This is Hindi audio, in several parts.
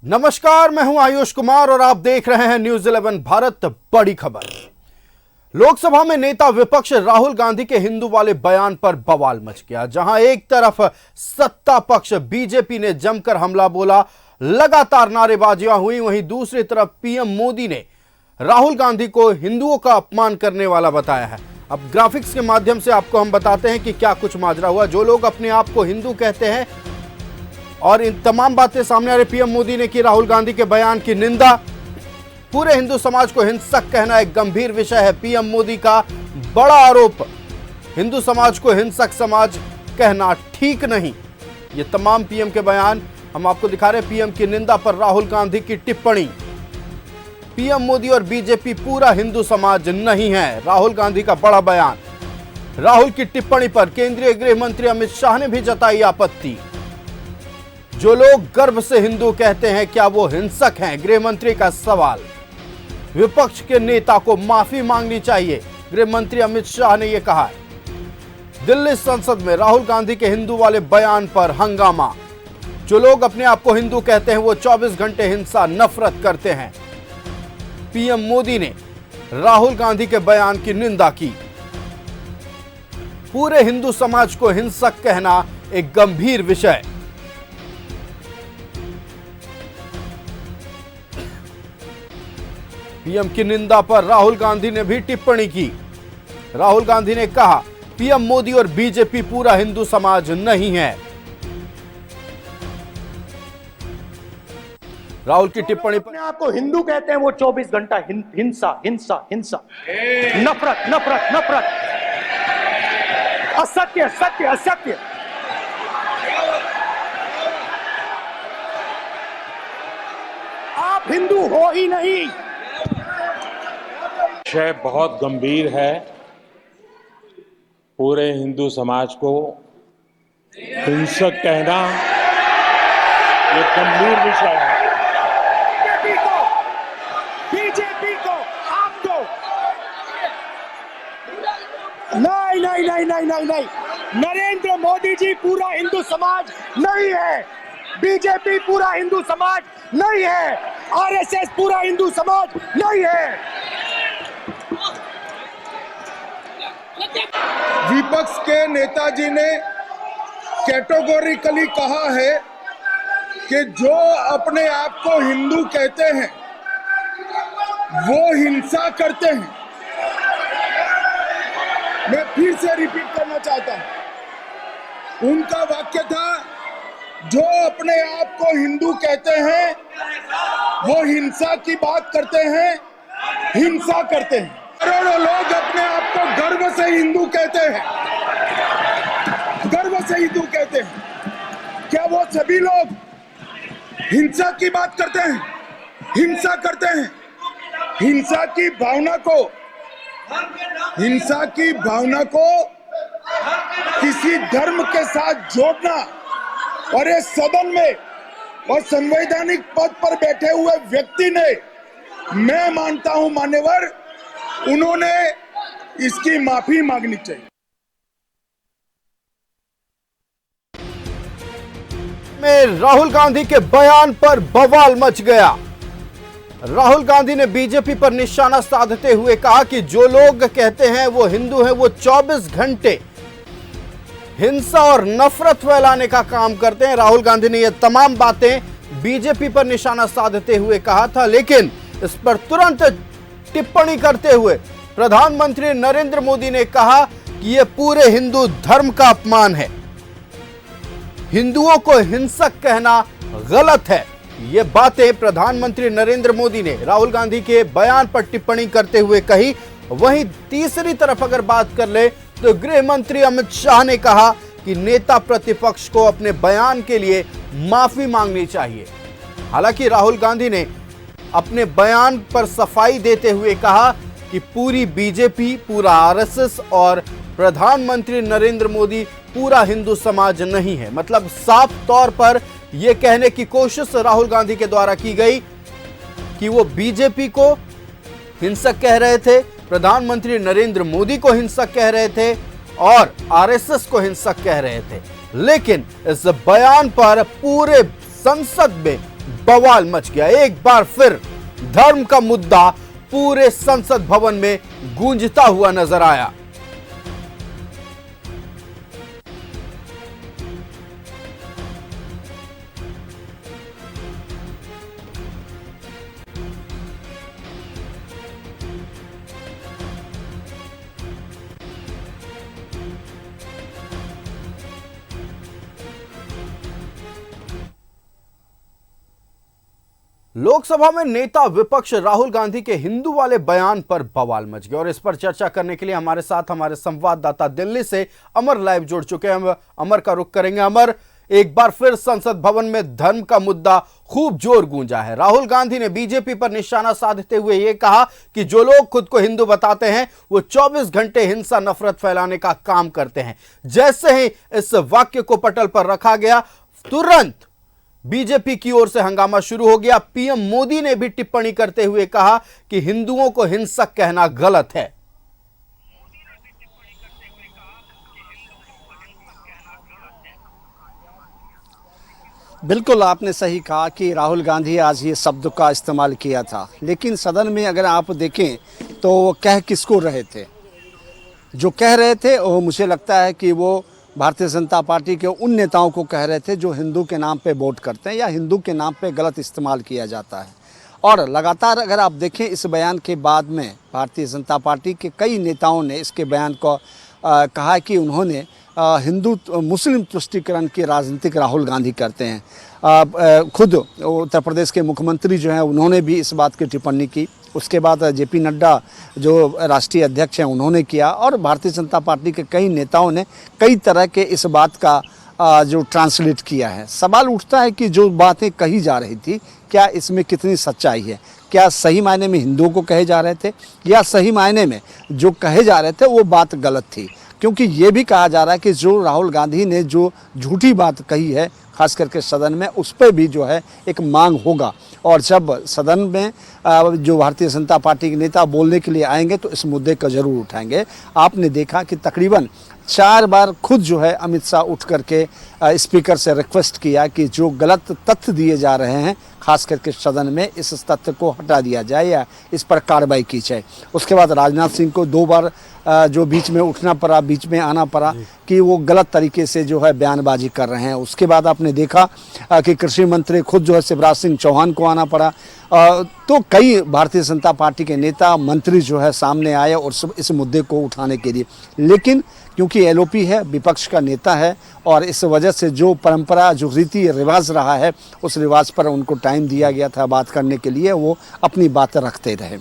नमस्कार, मैं हूं आयुष कुमार और आप देख रहे हैं न्यूज 11 भारत। बड़ी खबर। लोकसभा में नेता विपक्ष राहुल गांधी के हिंदू वाले बयान पर बवाल मच गया। जहां एक तरफ सत्ता पक्ष बीजेपी ने जमकर हमला बोला, लगातार नारेबाजियां हुई, वहीं दूसरी तरफ पीएम मोदी ने राहुल गांधी को हिंदुओं का अपमान करने वाला बताया है। अब ग्राफिक्स के माध्यम से आपको हम बताते हैं कि क्या कुछ माजरा हुआ। जो लोग अपने आप को हिंदू कहते हैं और इन तमाम बातें सामने आ रही। पीएम मोदी ने की राहुल गांधी के बयान की निंदा। पूरे हिंदू समाज को हिंसक कहना एक गंभीर विषय है। पीएम मोदी का बड़ा आरोप, हिंदू समाज को हिंसक समाज कहना ठीक नहीं। ये तमाम पीएम के बयान हम आपको दिखा रहे हैं। पीएम की निंदा पर राहुल गांधी की टिप्पणी। पीएम मोदी और बीजेपी पूरा हिंदू समाज नहीं है, राहुल गांधी का बड़ा बयान। राहुल की टिप्पणी पर केंद्रीय गृह मंत्री अमित शाह ने भी जताई आपत्ति। जो लोग गर्व से हिंदू कहते हैं, क्या वो हिंसक हैं? गृह मंत्री का सवाल। विपक्ष के नेता को माफी मांगनी चाहिए, गृह मंत्री अमित शाह ने यह कहा। दिल्ली संसद में राहुल गांधी के हिंदू वाले बयान पर हंगामा। जो लोग अपने आप को हिंदू कहते हैं वो 24 घंटे हिंसा नफरत करते हैं। पीएम मोदी ने राहुल गांधी के बयान की निंदा की। पूरे हिंदू समाज को हिंसक कहना एक गंभीर विषय। पीएम की निंदा पर राहुल गांधी ने भी टिप्पणी की। राहुल गांधी ने कहा, पीएम मोदी और बीजेपी पूरा हिंदू समाज नहीं है। राहुल की टिप्पणी पर अपने आप को हिंदू कहते हैं वो 24 घंटा हिंसा हिंसा हिंसा, नफरत नफरत नफरत, असत्य सत्य असत्य। आप हिंदू हो ही नहीं। विषय बहुत गंभीर है। पूरे हिंदू समाज को हिंसक कहना ये गंभीर विषय है। बीजेपी को आपको नहीं नहीं नहीं नहीं नहीं नहीं। नरेंद्र मोदी जी पूरा हिंदू समाज नहीं है, बीजेपी पूरा हिंदू समाज नहीं है, आरएसएस पूरा हिंदू समाज नहीं है। विपक्ष के नेताजी ने कैटेगोरिकली कहा है कि जो अपने आप को हिंदू कहते हैं वो हिंसा करते हैं। मैं फिर से रिपीट करना चाहता हूं, उनका वाक्य था, जो अपने आप को हिंदू कहते हैं वो हिंसा की बात करते हैं, हिंसा करते हैं। करोड़ों लोग अपने आप को गर्व से हिंदू कहते हैं, गर्व से हिंदू कहते हैं। क्या वो सभी लोग हिंसा की बात करते हैं, हिंसा करते हैं? हिंसा की भावना को किसी धर्म के साथ जोड़ना और इस सदन में और संवैधानिक पद पर बैठे हुए व्यक्ति ने, मैं मानता हूं मान्यवर, उन्होंने इसकी माफी मांगनी चाहिए। में राहुल गांधी के बयान पर बवाल मच गया। राहुल गांधी ने बीजेपी पर निशाना साधते हुए कहा कि जो लोग कहते हैं वो हिंदू हैं, वो 24 घंटे हिंसा और नफरत फैलाने का काम करते हैं। राहुल गांधी ने ये तमाम बातें बीजेपी पर निशाना साधते हुए कहा था, लेकिन इस पर तुरंत टिप्पणी करते हुए प्रधानमंत्री नरेंद्र मोदी ने कहा कि यह पूरे हिंदू धर्म का अपमान है, हिंदुओं को हिंसक कहना गलत है। ये बातें प्रधानमंत्री नरेंद्र मोदी ने राहुल गांधी के बयान पर टिप्पणी करते हुए कही। वहीं तीसरी तरफ अगर बात कर ले तो गृह मंत्री अमित शाह ने कहा कि नेता प्रतिपक्ष को अपने बयान के लिए माफी मांगनी चाहिए। हालांकि राहुल गांधी ने अपने बयान पर सफाई देते हुए कहा कि पूरी बीजेपी, पूरा आरएसएस और प्रधानमंत्री नरेंद्र मोदी पूरा हिंदू समाज नहीं है। मतलब साफ तौर पर यह कहने की कोशिश राहुल गांधी के द्वारा की गई कि वो बीजेपी को हिंसक कह रहे थे, प्रधानमंत्री नरेंद्र मोदी को हिंसक कह रहे थे और आरएसएस को हिंसक कह रहे थे। लेकिन इस बयान पर पूरे संसद में बवाल मच गया। एक बार फिर धर्म का मुद्दा पूरे संसद भवन में गूंजता हुआ नजर आया। लोकसभा में नेता विपक्ष राहुल गांधी के हिंदू वाले बयान पर बवाल मच गया और इस पर चर्चा करने के लिए हमारे साथ हमारे संवाददाता दिल्ली से अमर लाइव जुड़ चुके हैं। हम अमर का रुख करेंगे। अमर, एक बार फिर संसद भवन में धर्म का मुद्दा खूब जोर गूंजा है। राहुल गांधी ने बीजेपी पर निशाना साधते हुए यह कहा कि जो लोग खुद को हिंदू बताते हैं वो 24 घंटे हिंसा नफरत फैलाने का काम करते हैं। जैसे ही इस वाक्य को पटल पर रखा गया, तुरंत बीजेपी की ओर से हंगामा शुरू हो गया। पीएम मोदी ने भी टिप्पणी करते हुए कहा कि हिंदुओं को हिंसक कहना गलत है। बिल्कुल, आपने सही कहा कि राहुल गांधी आज ये शब्द का इस्तेमाल किया था, लेकिन सदन में अगर आप देखें तो वो कह किसको रहे थे? जो कह रहे थे वो मुझे लगता है कि वो भारतीय जनता पार्टी के उन नेताओं को कह रहे थे जो हिंदू के नाम पे वोट करते हैं या हिंदू के नाम पे गलत इस्तेमाल किया जाता है। और लगातार अगर आप देखें इस बयान के बाद में भारतीय जनता पार्टी के कई नेताओं ने इसके बयान को कहा कि उन्होंने हिंदू मुस्लिम तुष्टीकरण की राजनीतिक राहुल गांधी करते हैं। खुद उत्तर प्रदेश के मुख्यमंत्री जो हैं उन्होंने भी इस बात की टिप्पणी की। उसके बाद जेपी नड्डा जो राष्ट्रीय अध्यक्ष हैं उन्होंने किया और भारतीय जनता पार्टी के कई नेताओं ने कई तरह के इस बात का जो ट्रांसलेट किया है। सवाल उठता है कि जो बातें कही जा रही थी क्या इसमें कितनी सच्चाई है? क्या सही मायने में हिंदुओं को कहे जा रहे थे या सही मायने में जो कहे जा रहे थे वो बात गलत थी? क्योंकि ये भी कहा जा रहा है कि जो राहुल गांधी ने जो झूठी बात कही है खास करके सदन में, उस पर भी जो है एक मांग होगा और जब सदन में जो भारतीय जनता पार्टी के नेता बोलने के लिए आएंगे तो इस मुद्दे को जरूर उठाएंगे। आपने देखा कि तकरीबन 4 बार खुद जो है अमित शाह उठ करके स्पीकर से रिक्वेस्ट किया कि जो गलत तथ्य दिए जा रहे हैं खास करके सदन में, इस तथ्य को हटा दिया जाए या इस पर कार्रवाई की जाए। उसके बाद राजनाथ सिंह को 2 बार जो बीच में उठना पड़ा, बीच में आना पड़ा कि वो गलत तरीके से जो है बयानबाजी कर रहे हैं। उसके बाद आपने देखा कि कृषि मंत्री खुद जो है शिवराज सिंह चौहान को आना पड़ा। तो कई भारतीय जनता पार्टी के नेता मंत्री जो है सामने आए और इस मुद्दे को उठाने के लिए, लेकिन क्योंकि एलओपी है, विपक्ष का नेता है और इस वजह से जो परंपरा जो रीति रिवाज रहा है उस रिवाज पर उनको टाइम दिया गया था बात करने के लिए, वो अपनी बातें रखते रहे।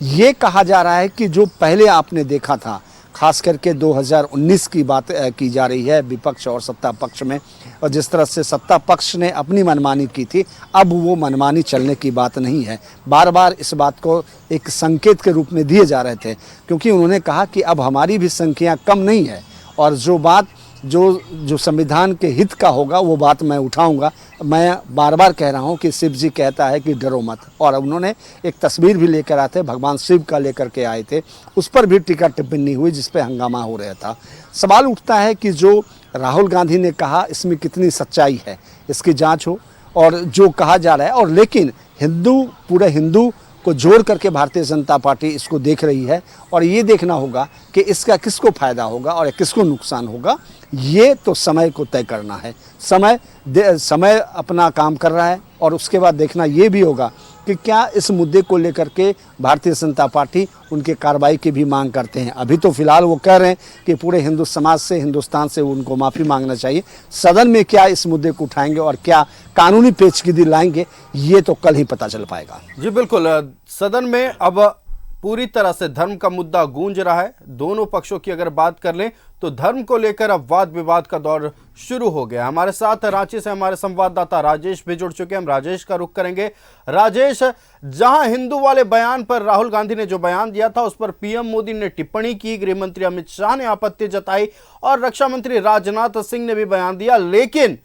ये कहा जा रहा है कि जो पहले आपने देखा था खास करके 2019 की बात की जा रही है विपक्ष और सत्ता पक्ष में, और जिस तरह से सत्ता पक्ष ने अपनी मनमानी की थी, अब वो मनमानी चलने की बात नहीं है। बार बार इस बात को एक संकेत के रूप में दिए जा रहे थे क्योंकि उन्होंने कहा कि अब हमारी भी संख्या कम नहीं है और जो बात जो संविधान के हित का होगा वो बात मैं उठाऊंगा। मैं बार बार कह रहा हूं कि शिव जी कहता है कि डरो मत, और उन्होंने एक तस्वीर भी लेकर आए थे, भगवान शिव का लेकर के आए थे, उस पर भी टीका टिप्पणी हुई जिस पे हंगामा हो रहा था। सवाल उठता है कि जो राहुल गांधी ने कहा इसमें कितनी सच्चाई है, इसकी जाँच हो और जो कहा जा रहा है। और लेकिन पूरे हिंदू को जोड़ करके भारतीय जनता पार्टी इसको देख रही है और ये देखना होगा कि इसका किसको फायदा होगा और किसको नुकसान होगा, ये तो समय को तय करना है। समय अपना काम कर रहा है और उसके बाद देखना ये भी होगा कि क्या इस मुद्दे को लेकर के भारतीय जनता पार्टी उनके कार्रवाई की भी मांग करते हैं। अभी तो फिलहाल वो कह रहे हैं कि पूरे हिंदू समाज से, हिंदुस्तान से उनको माफ़ी मांगना चाहिए। सदन में क्या इस मुद्दे को उठाएंगे और क्या कानूनी पेचीदगी लाएंगे, ये तो कल ही पता चल पाएगा। जी बिल्कुल, सदन में अब पूरी तरह से धर्म का मुद्दा गूंज रहा है। दोनों पक्षों की अगर बात कर लें तो धर्म को लेकर अब वाद विवाद का दौर शुरू हो गया। हमारे साथ रांची से हमारे संवाददाता राजेश भी जुड़ चुके हैं। हम राजेश का रुख करेंगे। राजेश, जहां हिंदू वाले बयान पर राहुल गांधी ने जो बयान दिया था उस पर पीएम मोदी ने टिप्पणी की, गृह मंत्री अमित शाह ने आपत्ति जताई और रक्षा मंत्री राजनाथ सिंह ने भी बयान दिया, लेकिन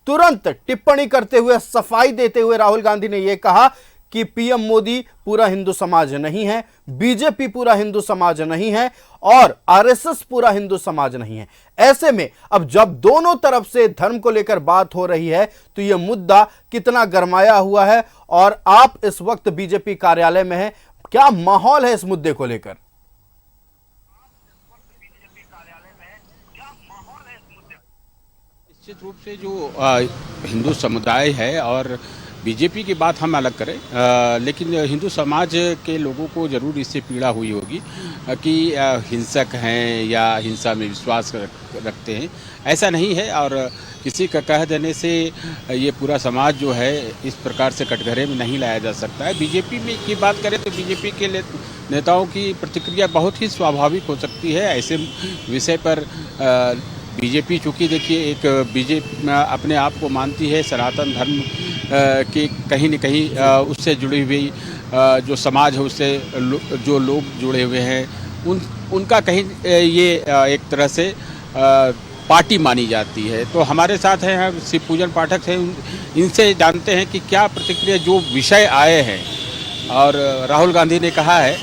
तुरंत टिप्पणी करते हुए, सफाई देते हुए राहुल गांधी ने यह कहा कि पीएम मोदी पूरा हिंदू समाज नहीं है, बीजेपी पूरा हिंदू समाज नहीं है और आरएसएस पूरा हिंदू समाज नहीं है। ऐसे में अब जब दोनों तरफ से धर्म को लेकर बात हो रही है तो यह मुद्दा कितना गरमाया हुआ है और आप इस वक्त बीजेपी कार्यालय में हैं, क्या माहौल है इस मुद्दे को लेकर? निश्चित रूप से जो हिंदू समुदाय है और बीजेपी की बात हम अलग करें, लेकिन हिंदू समाज के लोगों को ज़रूर इससे पीड़ा हुई होगी कि हिंसक हैं या हिंसा में विश्वास रखते हैं। ऐसा नहीं है और किसी का कह देने से ये पूरा समाज जो है इस प्रकार से कटघरे में नहीं लाया जा सकता है। बीजेपी में की बात करें तो बीजेपी के नेताओं की प्रतिक्रिया बहुत ही स्वाभाविक हो सकती है ऐसे विषय पर। बीजेपी चूँकि देखिए एक बीजेपी अपने आप को मानती है सनातन धर्म के कहीं न कहीं उससे जुड़ी हुई जो समाज है उससे जो लोग जुड़े हुए हैं उनका कहीं ये एक तरह से पार्टी मानी जाती है। तो हमारे साथ हैं शिव पूजन पाठक हैं, इनसे जानते हैं कि क्या प्रतिक्रिया जो विषय आए हैं। और राहुल गांधी ने कहा है,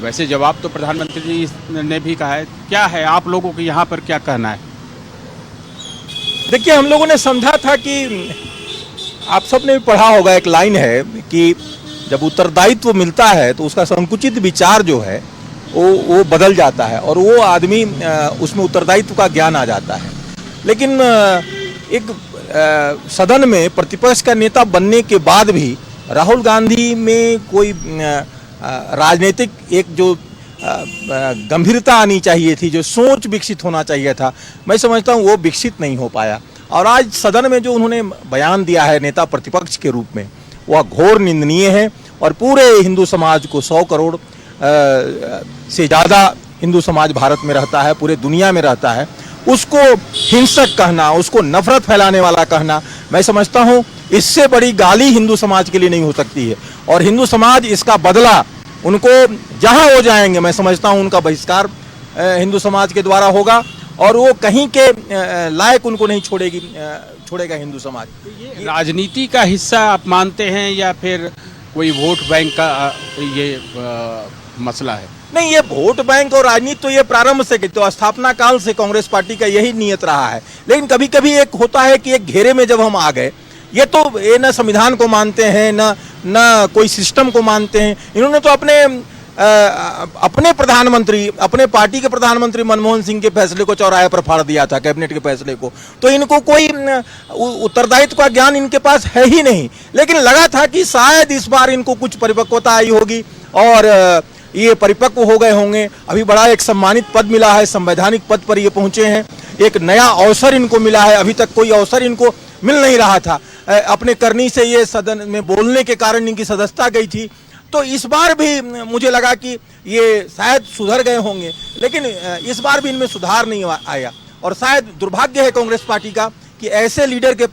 वैसे जवाब तो प्रधानमंत्री जी ने भी कहा है, क्या है आप लोगों को यहाँ पर क्या कहना है? देखिए, हम लोगों ने समझा था कि आप सबने भी पढ़ा होगा, एक लाइन है कि जब उत्तरदायित्व मिलता है तो उसका संकुचित विचार जो है वो बदल जाता है और वो आदमी उसमें उत्तरदायित्व का ज्ञान आ जाता है। लेकिन एक सदन में प्रतिपक्ष का नेता बनने के बाद भी राहुल गांधी में कोई राजनीतिक एक जो गंभीरता आनी चाहिए थी, जो सोच विकसित होना चाहिए था, मैं समझता हूँ वो विकसित नहीं हो पाया। और आज सदन में जो उन्होंने बयान दिया है नेता प्रतिपक्ष के रूप में, वह घोर निंदनीय है और पूरे हिंदू समाज को 100 करोड़ से ज़्यादा हिंदू समाज भारत में रहता है, पूरे दुनिया में रहता है, उसको हिंसक कहना, उसको नफरत फैलाने वाला कहना, मैं समझता हूँ इससे बड़ी गाली हिंदू समाज के लिए नहीं हो सकती है। और हिंदू समाज इसका बदला उनको जहां हो जाएंगे, मैं समझता हूं उनका बहिष्कार हिंदू समाज के द्वारा होगा और वो कहीं के लायक उनको नहीं छोड़ेगा हिंदू समाज। राजनीति का हिस्सा आप मानते हैं या फिर कोई वोट बैंक का ये मसला है? नहीं, ये वोट बैंक और राजनीति तो ये प्रारंभ से तो स्थापना काल से कांग्रेस पार्टी का यही नियत रहा है। लेकिन कभी कभी एक होता है कि एक घेरे में जब हम आ गए, ये तो ये न संविधान को मानते हैं न कोई सिस्टम को मानते हैं। इन्होंने तो अपने प्रधानमंत्री, अपने पार्टी के प्रधानमंत्री मनमोहन सिंह के फैसले को चौराहे पर फाड़ दिया था, कैबिनेट के फैसले को। तो इनको कोई उत्तरदायित्व का ज्ञान इनके पास है ही नहीं। लेकिन लगा था कि शायद इस बार इनको कुछ परिपक्वता आई होगी और ये परिपक्व हो गए होंगे। अभी बड़ा एक सम्मानित पद मिला है, संवैधानिक पद पर ये पहुंचे हैं, एक नया अवसर इनको मिला है। अभी तक कोई अवसर इनको मिल नहीं रहा था। अपने करनी से ये सदन में बोलने के कारण इनकी सदस्यता गई थी। तो इस बार भी मुझे लगा कि ये शायद सुधर गए होंगे, लेकिन इस बार भी इनमें सुधार नहीं आया। और शायद दुर्भाग्य है कांग्रेस पार्टी का कि ऐसे लीडर के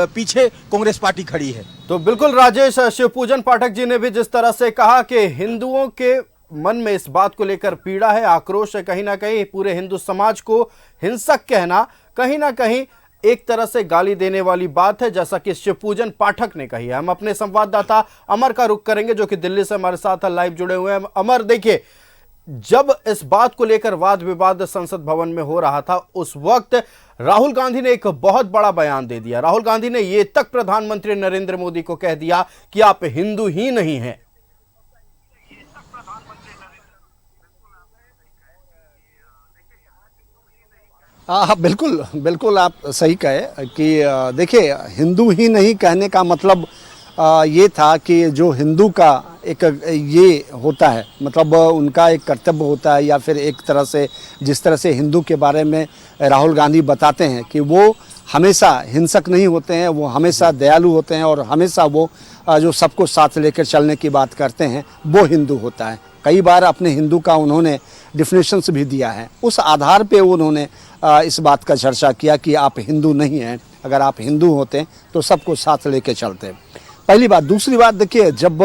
पीछे कांग्रेस पार्टी खड़ी है। तो बिल्कुल राजेश, शिवपूजन पाठक जी ने भी जिस तरह से कहा कि हिंदुओं के मन में इस बात को लेकर पीड़ा है, आक्रोश है, कहीं ना कहीं पूरे हिंदू समाज को हिंसक कहना कहीं ना कहीं एक तरह से गाली देने वाली बात है, जैसा कि शिवपूजन पाठक ने कही है। हम अपने संवाददाता अमर का रुख करेंगे जो कि दिल्ली से हमारे साथ लाइव जुड़े हुए हैं। अमर, देखिए, जब इस बात को लेकर वाद विवाद संसद भवन में हो रहा था, उस वक्त राहुल गांधी ने एक बहुत बड़ा बयान दे दिया। राहुल गांधी ने यह तक प्रधानमंत्री नरेंद्र मोदी को कह दिया कि आप हिंदू ही नहीं हैं। हाँ, बिल्कुल बिल्कुल आप सही कहे कि देखिए, हिंदू ही नहीं कहने का मतलब ये था कि जो हिंदू का एक ये होता है, मतलब उनका एक कर्तव्य होता है, या फिर एक तरह से जिस तरह से हिंदू के बारे में राहुल गांधी बताते हैं कि वो हमेशा हिंसक नहीं होते हैं, वो हमेशा दयालु होते हैं और हमेशा वो जो सबको साथ लेकर चलने की बात करते हैं, वो हिंदू होता है। कई बार अपने हिंदू का उन्होंने डिफिनेशंस भी दिया है। उस आधार पे उन्होंने इस बात का चर्चा किया कि आप हिंदू नहीं हैं, अगर आप हिंदू होते तो सबको साथ लेके चलते। पहली बात। दूसरी बात, देखिए, जब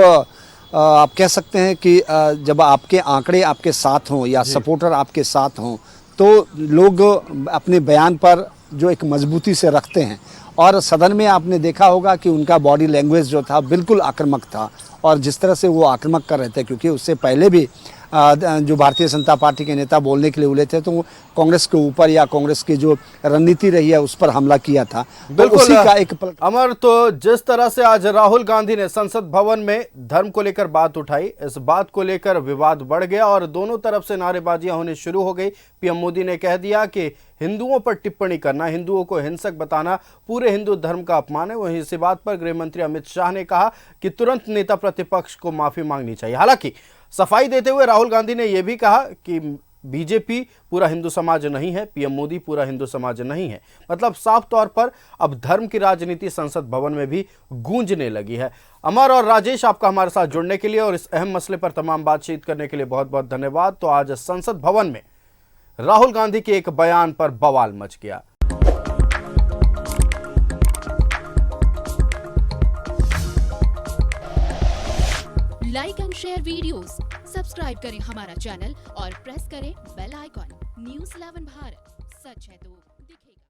आप कह सकते हैं कि जब आपके आंकड़े आपके साथ हों या सपोर्टर आपके साथ हों तो लोग अपने बयान पर जो एक मजबूती से रखते हैं और सदन में आपने देखा होगा कि उनका बॉडी लैंग्वेज जो था बिल्कुल आक्रामक था, और जिस तरह से वो आक्रामक कर रहे थे, क्योंकि उससे पहले भी जो भारतीय जनता पार्टी के नेता बोलने के लिए बोले थे तो वो कांग्रेस के ऊपर या कांग्रेस की जो रणनीति रही है उस पर हमला किया था। तो उसी का एक अमर, तो जिस तरह से आज राहुल गांधी ने संसद भवन में धर्म को लेकर बात उठाई, इस बात को लेकर विवाद बढ़ गया और दोनों तरफ से नारेबाजियां होनी शुरू हो गई। पीएम मोदी ने कह दिया कि हिंदुओं पर टिप्पणी करना, हिंदुओं को हिंसक बताना पूरे हिंदू धर्म का अपमान है। वहीं इसी बात पर गृह मंत्री अमित शाह ने कहा कि तुरंत नेता प्रतिपक्ष को माफी मांगनी चाहिए। हालांकि सफाई देते हुए राहुल गांधी ने यह भी कहा कि बीजेपी पूरा हिंदू समाज नहीं है, पीएम मोदी पूरा हिंदू समाज नहीं है। मतलब साफ तौर पर अब धर्म की राजनीति संसद भवन में भी गूंजने लगी है। अमर और राजेश, आपका हमारे साथ जुड़ने के लिए और इस अहम मसले पर तमाम बातचीत करने के लिए बहुत बहुत धन्यवाद। तो आज संसद भवन में राहुल गांधी के एक बयान पर बवाल मच गया। Like and share videos, subscribe करें हमारा चैनल और प्रेस करें बेल आइकॉन। न्यूज़ 11 भारत, सच है तो।